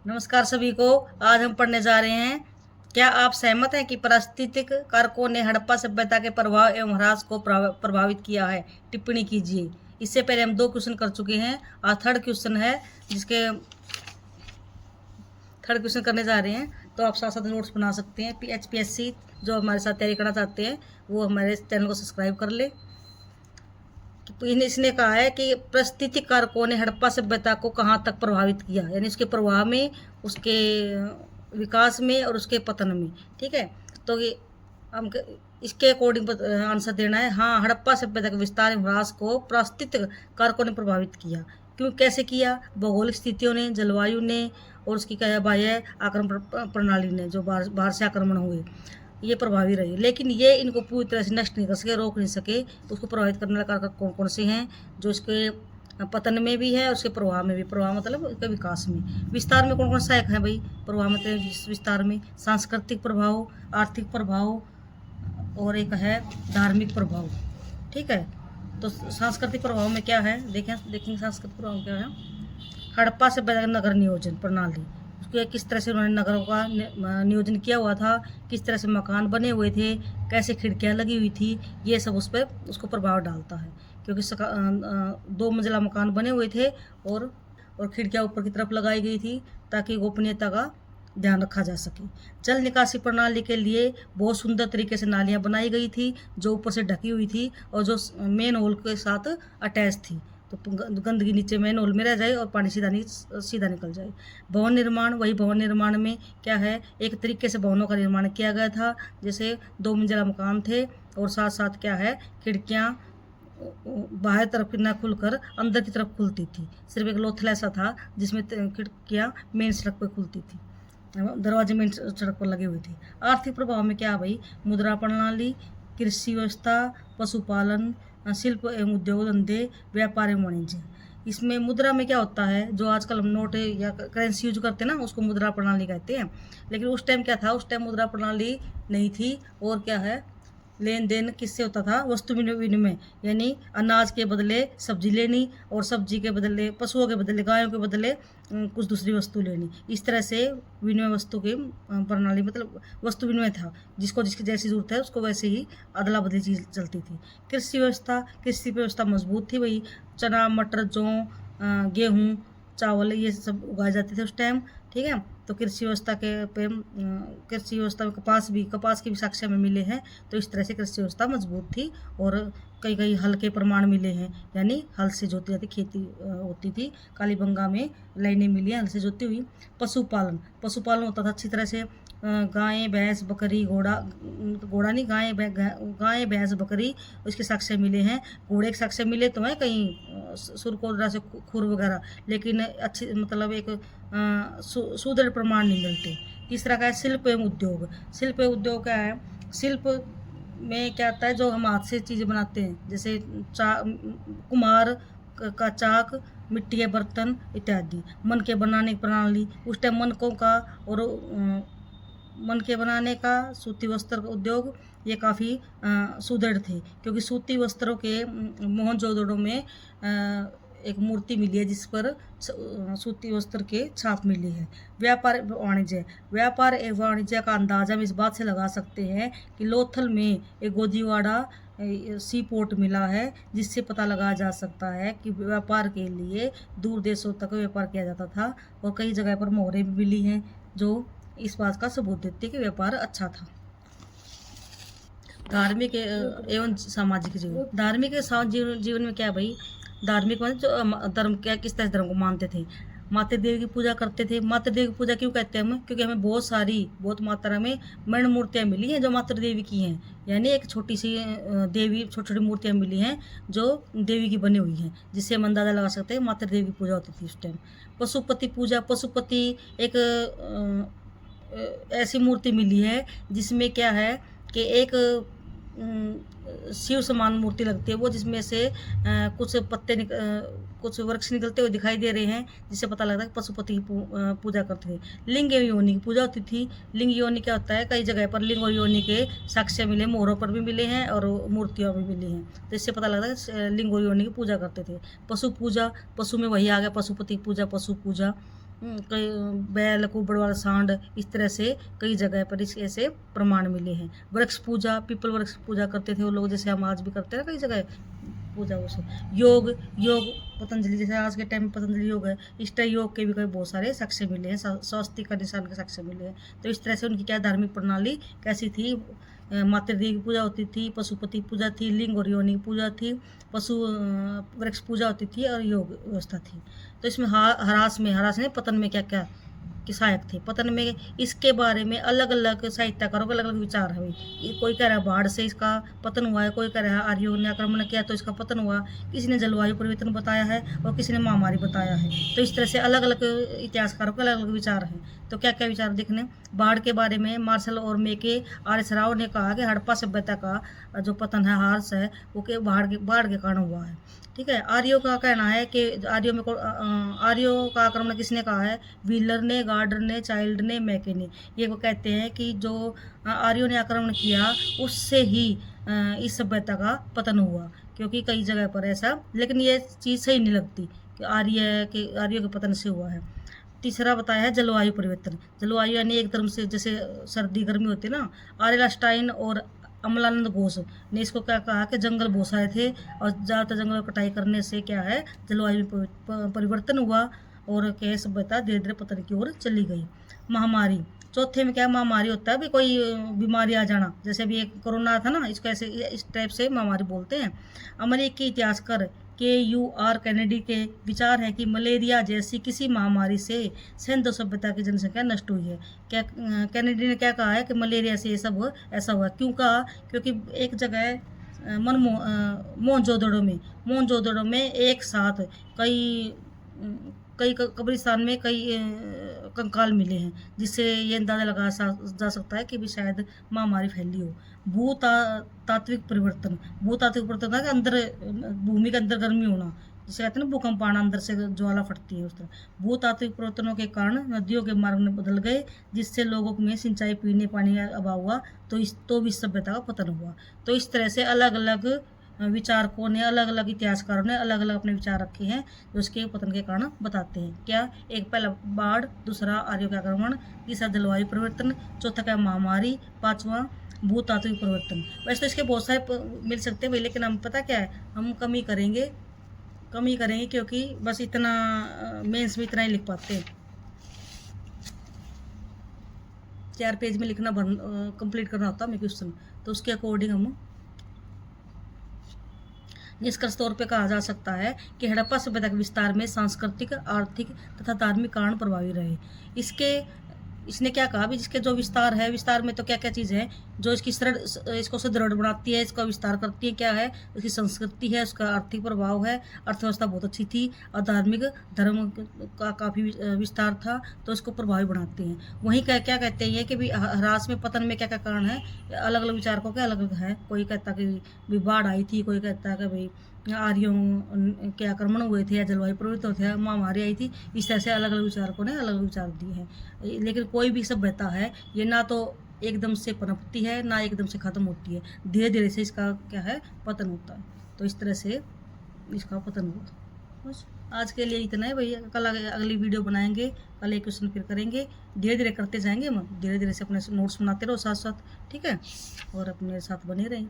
नमस्कार सभी को। आज हम पढ़ने जा रहे हैं। क्या आप सहमत हैं कि पारिस्थितिक कारकों ने हड़प्पा सभ्यता के प्रभाव एवं ह्रास को प्रभावित किया है? टिप्पणी कीजिए। इससे पहले हम 2 क्वेश्चन कर चुके हैं। आज थर्ड क्वेश्चन है, जिसके थर्ड क्वेश्चन करने जा रहे हैं। तो आप साथ साथ नोट्स बना सकते हैं। HPSC जो हमारे साथ तैयारी करना चाहते हैं वो हमारे चैनल को सब्सक्राइब कर ले। तो इसने कहा है कि पारिस्थितिक कारकों ने हड़प्पा सभ्यता को कहाँ तक प्रभावित किया, यानी उसके प्रभाव में, उसके विकास में और उसके पतन में। ठीक है, तो ये हम इसके अकॉर्डिंग आंसर देना है। हाँ, हड़प्पा सभ्यता के विस्तार एवं ह्रास को पारिस्थितिक कारकों ने प्रभावित किया। क्यों, कैसे किया? भौगोलिक स्थितियों ने, जलवायु ने और उसकी क्या है बाह्य आक्रमण प्रणाली ने, जो बाहर से आक्रमण हुए, ये प्रभावी रहे। लेकिन ये इनको पूरी तरह से नष्ट नहीं कर सके, रोक नहीं सके। तो उसको प्रभावित करने वाले कारक कौन कौन से हैं, जो इसके पतन में भी है और उसके प्रभाव में भी। प्रभाव मतलब उसके विकास में। विस्तार में कौन कौन सहायक है भाई? प्रभाव मतलब विस्तार में सांस्कृतिक प्रभाव, आर्थिक प्रभाव और एक है धार्मिक प्रभाव। ठीक है, तो सांस्कृतिक प्रभाव में क्या है, देखेंगे सांस्कृतिक प्रभाव क्या है। हड़प्पा से नगर नियोजन प्रणाली, उसके किस तरह से उन्होंने नगरों का नियोजन किया हुआ था, किस तरह से मकान बने हुए थे, कैसे खिड़कियाँ लगी हुई थी, ये सब उस पर उसको प्रभाव डालता है। क्योंकि 2 मंजिला मकान बने हुए थे और खिड़कियाँ ऊपर की तरफ लगाई गई थी ताकि गोपनीयता का ध्यान रखा जा सके। जल निकासी प्रणाली के लिए बहुत सुंदर तरीके से नालियाँ बनाई गई थी, जो ऊपर से ढकी हुई थी और जो मेन होल के साथ अटैच थी, तो गंदगी नीचे मेन होल में रह जाए और पानी सीधा निकल जाए। भवन निर्माण, वही भवन निर्माण में क्या है, एक तरीके से भवनों का निर्माण किया गया था। जैसे 2 मंजिला मकान थे और साथ साथ क्या है, खिड़कियाँ बाहर तरफ ना खुलकर अंदर की तरफ खुलती थी। सिर्फ एक लोथला सा था जिसमें खिड़कियाँ मेन सड़क पर खुलती थी, दरवाजे मेन सड़क पर लगे हुए थे। आर्थिक प्रभाव में क्या भाई, मुद्रा प्रणाली, कृषि व्यवस्था, पशुपालन, शिल्प एवं उद्योग धंधे, व्यापार एवं वाणिज्य। इसमें मुद्रा में क्या होता है, जो आजकल हम नोट या करेंसी यूज करते हैं ना, उसको मुद्रा प्रणाली कहते हैं। लेकिन उस टाइम क्या था, उस टाइम मुद्रा प्रणाली नहीं थी। और क्या है, लेन देन किससे होता था, वस्तु विनिमय, यानी अनाज के बदले सब्जी लेनी और सब्जी के बदले, पशुओं के बदले, गायों के बदले कुछ दूसरी वस्तु लेनी। इस तरह से विनिमय वस्तु की प्रणाली, मतलब वस्तु विनिमय था। जिसको जिसकी जैसी जरूरत है उसको वैसे ही अदला बदली चीज चलती थी। कृषि व्यवस्था मजबूत थी। वही चना, मटर, जौ, गेहूँ, चावल, ये सब उगाए जाते थे उस टाइम। ठीक है, तो कृषि व्यवस्था में कपास की भी साक्ष्य में मिले हैं। तो इस तरह से कृषि व्यवस्था मजबूत थी और कई कई हल के प्रमाण मिले हैं, यानी हल से जोती जाती खेती होती थी। कालीबंगा में लाइनें मिली हैं हल से जोती हुई। पशुपालन होता था अच्छी तरह से। गायें, भैंस, बकरी, घोड़ा नहीं, गायें, भैंस, बकरी, उसके साक्ष्य मिले हैं। घोड़े के साक्ष्य मिले तो हैं कहीं सुरकोदरा से खुर वगैरह, लेकिन अच्छी मतलब एक सुदृढ़ प्रमाण नहीं मिलते। तीसरा क्या है, शिल्प एवं उद्योग क्या है, शिल्प में क्या आता है, जो हम हाथ से चीज़ें बनाते हैं, जैसे कुम्हार का चाक, मिट्टी के बर्तन इत्यादि। मन के बनाने की प्रणाली, उस टाइम मन के बनाने का सूती वस्त्र उद्योग, ये काफ़ी सुदृढ़ थे। क्योंकि सूती वस्त्रों के मोहनजोदड़ो में एक मूर्ति मिली है जिस पर सूती वस्त्र के छाप मिली है। व्यापार एवं वाणिज्य का अंदाजा हम इस बात से लगा सकते हैं कि लोथल में एक गोदीवाड़ा सी पोर्ट मिला है, जिससे पता लगाया जा सकता है कि व्यापार के लिए दूर देशों तक व्यापार किया जाता था। और कई जगह पर मोहरें भी मिली हैं जो इस बात का सबूत देते कि व्यापार अच्छा था। धार्मिक एवं सामाजिक जीवन में क्या भाई, धार्मिक मतलब जो धर्म क्या, किस तरह धर्म को मानते थे। माता देवी की पूजा करते थे। माता देवी की पूजा क्यों कहते हैं हम, क्योंकि हमें बहुत मात्रा में मर्ण मूर्तियाँ मिली हैं जो माता देवी की हैं, यानी एक छोटी सी देवी, छोटी छोटी मूर्तियाँ मिली हैं जो देवी की बनी हुई हैं, जिससे हम अंदाजा लगा सकते हैं माता देवी की पूजा होती थी उस टाइम। पशुपति पूजा, पशुपति एक ऐसी मूर्ति मिली है जिसमें क्या है कि एक शिव समान मूर्ति लगती है वो, जिसमें से कुछ कुछ वृक्ष निकलते हुए दिखाई दे रहे हैं, जिससे पता लगता है कि पशुपति की पूजा करते थे। लिंग एवं योनि की पूजा होती थी। लिंग योनि क्या होता है, कई जगह पर लिंग और योनि के साक्ष्य मिले, मोहरों पर भी मिले हैं और मूर्तियों भी मिली हैं। तो इससे पता लगता है लिंग और योनि की पूजा करते थे। पशु पूजा, पशु में वही आ गया, पशुपति पूजा, पशु पूजा। कई बैल कुबड़ वाला सांड, इस तरह से कई जगह पर इसके ऐसे प्रमाण मिले हैं। वृक्ष पूजा, पीपल वृक्ष पूजा करते थे वो लोग, जैसे हम आज भी करते हैं कई जगह पूजा उसे। योग योग पतंजलि, जैसे आज के टाइम में पतंजलि योग है, इस टाइम योग के भी कई बहुत सारे साक्ष्य मिले हैं, स्वस्तिक का निशान के साक्ष्य मिले हैं। तो इस तरह से उनकी क्या धार्मिक प्रणाली कैसी थी। मातृदेवी की पूजा होती थी, पशुपति पूजा थी, लिंग और योनि की पूजा थी, पशु वृक्ष पूजा होती थी और योग व्यवस्था थी। तो इसमें हरास में पतन में क्या क्या कि सहायक थे। पतन में इसके बारे में अलग अलग साहित्यकारों के अलग अलग विचार है। कोई कह रहा है बाढ़ से इसका पतन हुआ है, कोई कह रहा है आर्यों ने आक्रमण किया तो इसका पतन हुआ, किसी ने जलवायु परिवर्तन बताया है और किसी ने महामारी बताया है। तो इस तरह से अलग अलग इतिहासकारों के अलग अलग विचार हैं। तो क्या क्या विचार देखने, बाढ़ के बारे में मार्शल और मेके आर्य राव ने कहा कि हड़प्पा सभ्यता का जो पतन है, हार्स है, वो के बाढ़ के कारण हुआ है। ठीक है। आर्यों का कहना है कि आर्यों का आक्रमण किसने कहा है, व्हीलर ने, गार्डर ने, चाइल्ड ने, मैके ने। ये वो कहते हैं कि जो आर्यों ने आक्रमण किया उससे ही इस सभ्यता का पतन हुआ, क्योंकि कई जगह पर ऐसा, लेकिन ये चीज़ सही नहीं लगती कि आर्यों के पतन से हुआ है। तीसरा बताया है जलवायु परिवर्तन। जलवायु यानी एक तरफ से जैसे सर्दी गर्मी होती है ना, आर्यलास्टाइन और अमलानंद घोष ने इसको क्या कहा कि जंगल बहुत सारे थे और ज़्यादातर जंगल कटाई करने से क्या है जलवायु परिवर्तन हुआ और क्या सभ्यता धीरे धीरे पतन की ओर चली गई। महामारी, चौथे में क्या महामारी होता है भी कोई बीमारी आ जाना, जैसे अभी एक कोरोना था ना, इसको ऐसे इस टाइप से महामारी बोलते हैं। अमेरिकी इतिहासकार KUR कैनेडी के विचार है कि मलेरिया जैसी किसी महामारी से सिंधु सभ्यता की जनसंख्या नष्ट हुई है। क्या कैनेडी ने क्या कहा है कि मलेरिया से ये सब ऐसा हुआ, क्यों कहा, क्योंकि एक जगह मोहनजोदड़ो में एक साथ कई कब्रिस्तान में कई कंकाल मिले हैं, जिससे ये अंदाज़ा लगाया जा सकता है कि भी शायद महामारी फैली हो। भूतात्विक परिवर्तन का अंदर भूमि के अंदर गर्मी होना, जिसे कहते हैं ना भूकंप आना, अंदर से ज्वाला फटती है उस तरह। भूतात्विक परिवर्तनों के कारण नदियों के मार्ग में बदल गए, जिससे लोगों में सिंचाई, पीने पानी का अभाव हुआ, तो भी सभ्यता का पतन हुआ। तो इस तरह से अलग अलग विचारकों ने, अलग अलग इतिहासकारों ने अलग अलग अपने विचार रखे हैं जो उसके पतन के कारण बताते हैं। क्या, एक पहला बाढ़, दूसरा आर्यों का आक्रमण, तीसरा जलवायु परिवर्तन, चौथा क्या महामारी, पांचवा भूतात्विक परिवर्तन। वैसे तो इसके बहुत सारे मिल सकते हैं भाई, लेकिन हम पता क्या है, हम कमी करेंगे क्योंकि बस इतना मेंस में इतना ही लिख पाते हैं। 4 पेज में लिखना कंप्लीट करना होता है क्वेश्चन, तो उसके अकॉर्डिंग हम निष्कर्ष तौर पे कहा जा सकता है कि हड़प्पा सभ्यता के विस्तार में सांस्कृतिक, आर्थिक तथा धार्मिक कारण प्रभावी रहे। इसने क्या कहा भी, जिसके जो विस्तार है, विस्तार में तो क्या क्या चीज़ है जो इसको सुदृढ़ बनाती है, इसका विस्तार करती है, क्या है, उसकी संस्कृति है, उसका आर्थिक प्रभाव है, अर्थव्यवस्था बहुत अच्छी थी और धार्मिक धर्म का काफ़ी विस्तार था, तो इसको प्रभावी बनाते हैं। वहीं क्या क्या कहते हैं कि भी ह्रास में, पतन में क्या क्या कारण है, अलग अलग विचारकों के अलग अलग है। कोई कहता कि भी बाढ़ आई थी, कोई कहता है कि भाई आर्यों के आक्रमण हुए थे या जलवायु परिवर्तन थे, महामारी आई थी। इस तरह से अलग अलग विचारकों ने अलग अलग विचार दिए हैं। लेकिन कोई भी सभ्यता है ये ना तो एकदम से पनपती है ना एकदम से ख़त्म होती है, धीरे धीरे से इसका क्या है पतन होता है। तो इस तरह से इसका पतन होता। बस आज के लिए इतना है भैया, कल अगली वीडियो बनाएंगे, कल एक क्वेश्चन फिर करेंगे, धीरे धीरे करते जाएंगे हम, धीरे धीरे से अपने नोट्स बनाते रहो साथ साथ, ठीक है, और अपने साथ बने रहें।